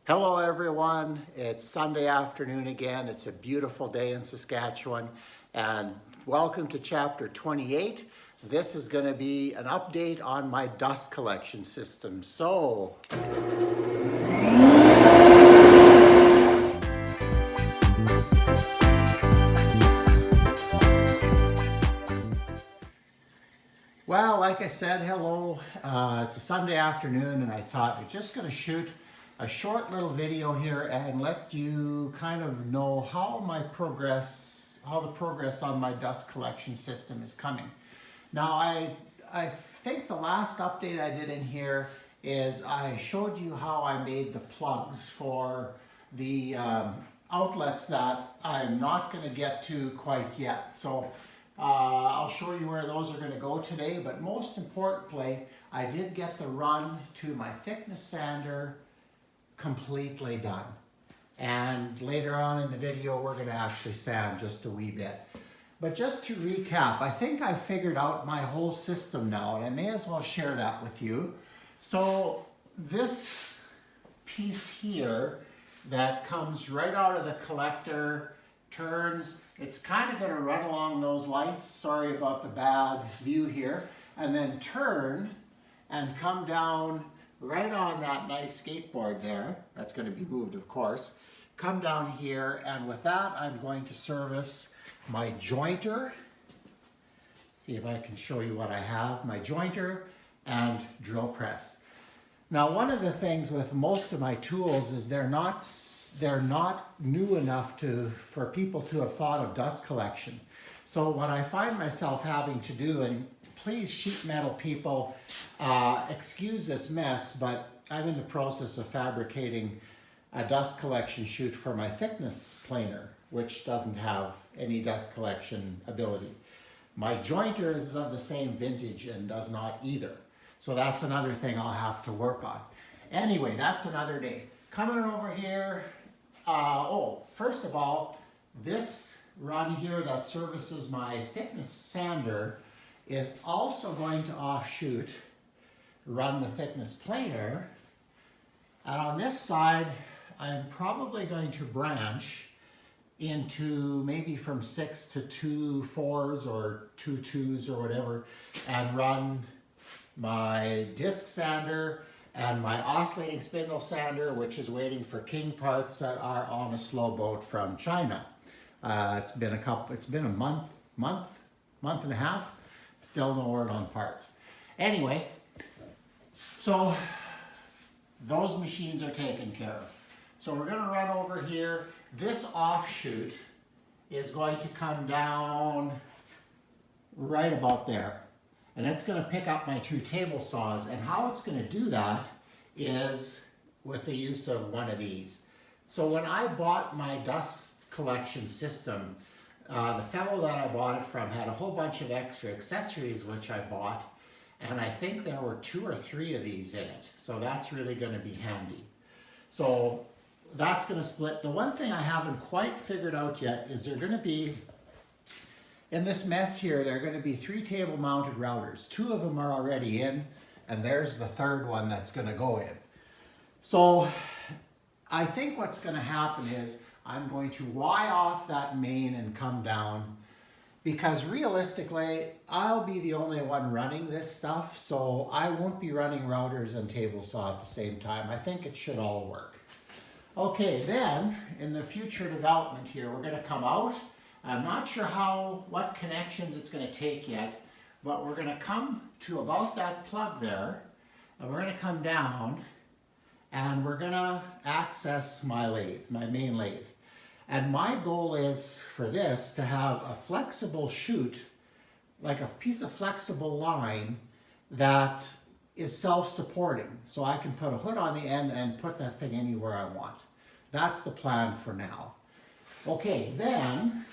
Hello everyone, it's Sunday afternoon again. It's a beautiful day in Saskatchewan and welcome to chapter 28. This is going to be an update on my dust collection system. Well, like I said, hello. It's a Sunday afternoon and I thought we're just going to shoot a short little video here and let you kind of know how the progress on my dust collection system is coming. Now, I think the last update I did in here is I showed you how I made the plugs for the outlets that I'm not going to get to quite yet. So I'll show you where those are going to go today, but most importantly, I did get the run to my thickness sander completely done. And later on in the video, we're going to actually sand just a wee bit. But just to recap, I think I've figured out my whole system now, and I may as well share that with you. So this piece here that comes right out of the collector turns, it's kind of going to run along those lights, sorry about the bad view here, and then turn and come down right on that nice skateboard there. That's going to be moved, of course. Come down here, and with that I'm going to service my jointer. See if I can show you what I have. My jointer and drill press. Now, one of the things with most of my tools is they're not new enough for people to have thought of dust collection. So what I find myself having to do, and please sheet metal people, excuse this mess, but I'm in the process of fabricating a dust collection chute for my thickness planer, which doesn't have any dust collection ability. My jointer is of the same vintage and does not either. So that's another thing I'll have to work on. Anyway, that's another day. Coming over here, first of all, this run here that services my thickness sander is also going to offshoot run the thickness planer. And on this side, I'm probably going to branch into maybe from 6 to 2 4s or 2 2s or whatever, and run my disc sander and my oscillating spindle sander, which is waiting for king parts that are on a slow boat from China. It's been a month and a half, still no word on parts. Anyway, so those machines are taken care of. So we're going to run over here. This offshoot is going to come down right about there. And it's going to pick up my 2 table saws. And how it's going to do that is with the use of one of these. So when I bought my dust collection system, the fellow that I bought it from had a whole bunch of extra accessories which I bought. And I think there were 2 or 3 of these in it. So that's really going to be handy. So that's going to split. The one thing I haven't quite figured out yet is they're going to be, in this mess here, there are going to be 3 table mounted routers. 2 of them are already in, and there's the 3rd one that's going to go in. So I think what's going to happen is I'm going to Y off that main and come down, because realistically, I'll be the only one running this stuff, so I won't be running routers and table saw at the same time. I think it should all work. Okay, then in the future development here, we're going to come out. I'm not sure what connections it's going to take yet, but we're going to come to about that plug there, and we're going to come down, and we're going to access my lathe, my main lathe. And my goal is for this to have a flexible chute, like a piece of flexible line that is self-supporting. So I can put a hood on the end and put that thing anywhere I want. That's the plan for now. Okay, then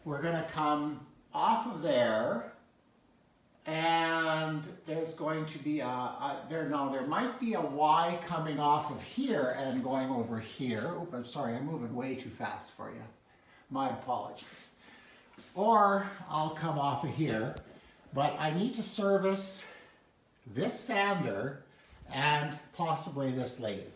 we're going to come off of there, and there's going to be there might be a Y coming off of here and going over here. Oop, I'm sorry, I'm moving way too fast for you. My apologies. Or I'll come off of here, but I need to service this sander and possibly this lathe.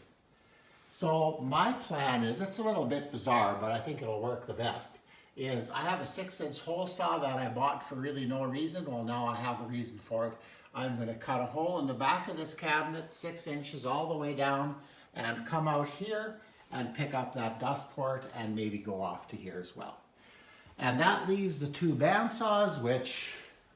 So my plan is, it's a little bit bizarre, but I think it'll work the best, is I have a 6-inch hole saw that I bought for really no reason. Well, now I have a reason for it. I'm going to cut a hole in the back of this cabinet, 6 inches all the way down, and come out here and pick up that dust port and maybe go off to here as well. And that leaves the 2 bandsaws, which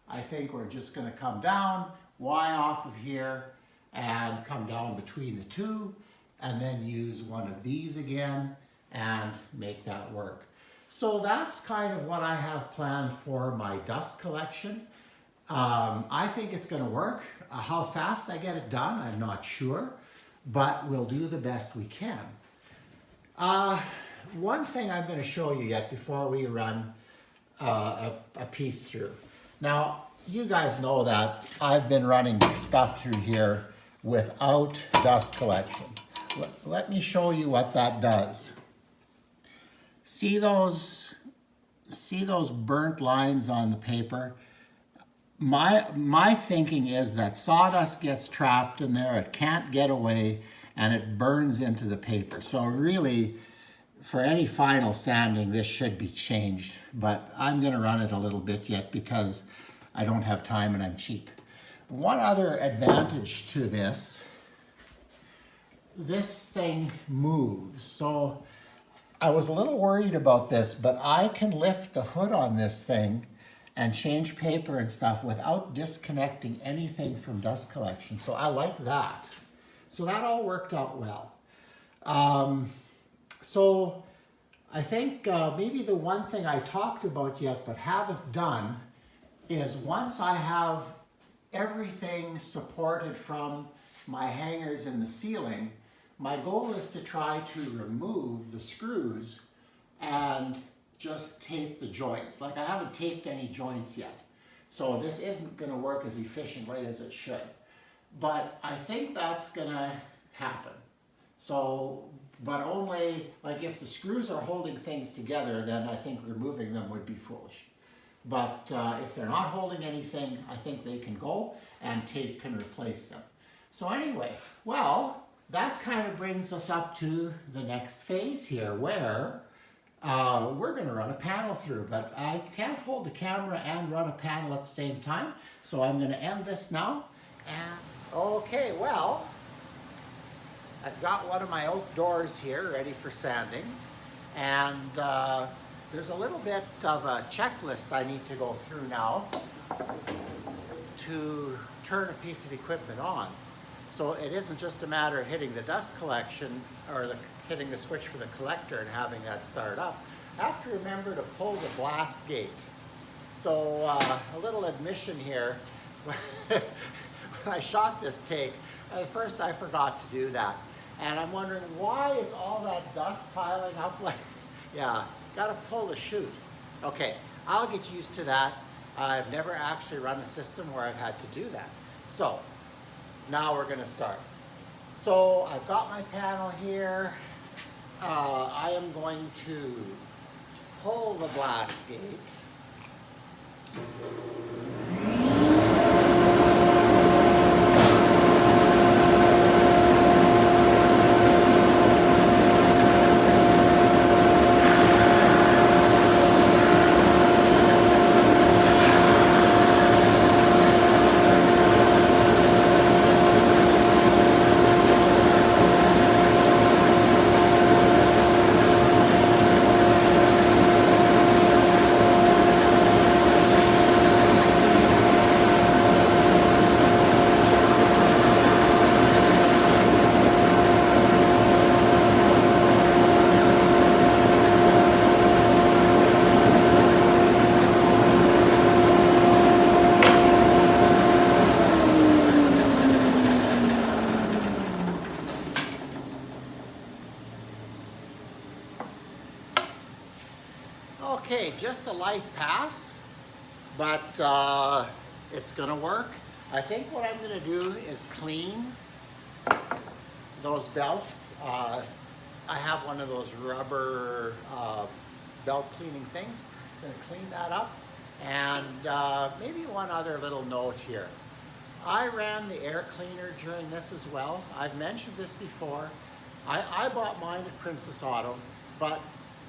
I think we're just going to come down, Y off of here, and come down between the 2, and then use one of these again and make that work. So that's kind of what I have planned for my dust collection. I think it's going to work. How fast I get it done, I'm not sure, but we'll do the best we can. One thing I'm going to show you yet before we run a piece through. Now, you guys know that I've been running stuff through here without dust collection. Let me show you what that does. See those burnt lines on the paper? My thinking is that sawdust gets trapped in there, it can't get away, and it burns into the paper. So really, for any final sanding, this should be changed, but I'm going to run it a little bit yet because I don't have time and I'm cheap. One other advantage to this thing moves. So I was a little worried about this, but I can lift the hood on this thing and change paper and stuff without disconnecting anything from dust collection. So I like that. So that all worked out well. So I think maybe the one thing I talked about yet but haven't done is, once I have everything supported from my hangers in the ceiling, my goal is to try to remove the screws and just tape the joints. Like, I haven't taped any joints yet, so this isn't going to work as efficiently as it should. But I think that's going to happen. So, but only, like, if the screws are holding things together, then I think removing them would be foolish. But if they're not holding anything, I think they can go, and tape can replace them. So anyway, well, that kind of brings us up to the next phase here, where we're going to run a panel through. But I can't hold the camera and run a panel at the same time, so I'm going to end this now. And okay, well, I've got one of my oak doors here ready for sanding, and there's a little bit of a checklist I need to go through now to turn a piece of equipment on. So it isn't just a matter of hitting the dust collection or hitting the switch for the collector and having that start up. I have to remember to pull the blast gate. So a little admission here, when I shot this take, at first I forgot to do that. And I'm wondering, why is all that dust piling up? Like, yeah, gotta pull the chute. Okay, I'll get used to that. I've never actually run a system where I've had to do that. So now we're gonna start. So I've got my panel here. I am going to pull the blast gate. Okay, just a light pass, but it's gonna work. I think what I'm gonna do is clean those belts. I have one of those rubber belt cleaning things. I'm gonna clean that up. And maybe one other little note here. I ran the air cleaner during this as well. I've mentioned this before. I bought mine at Princess Auto, but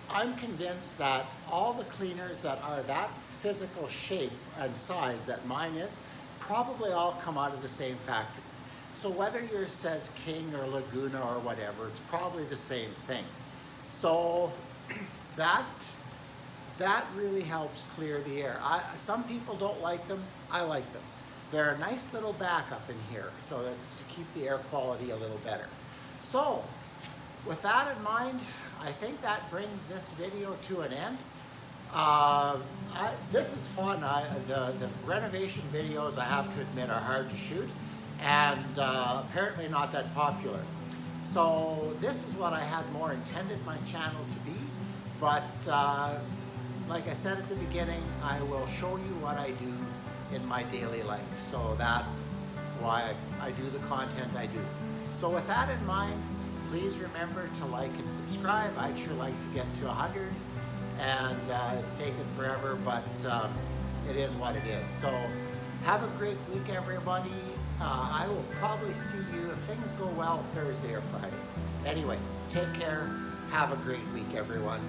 I'm convinced that all the cleaners that are that physical shape and size that mine is, probably all come out of the same factory. So whether yours says King or Laguna or whatever, it's probably the same thing. So that really helps clear the air. Some people don't like them, I like them. They're a nice little backup in here so that to keep the air quality a little better. So with that in mind, I think that brings this video to an end. This is fun. The renovation videos, I have to admit, are hard to shoot and apparently not that popular. So this is what I had more intended my channel to be, but like I said at the beginning, I will show you what I do in my daily life. So that's why I do the content I do. So with that in mind, please remember to like and subscribe. I'd sure like to get to 100, and it's taken forever, but it is what it is. So have a great week, everybody. I will probably see you, if things go well, Thursday or Friday. Anyway, take care. Have a great week, everyone.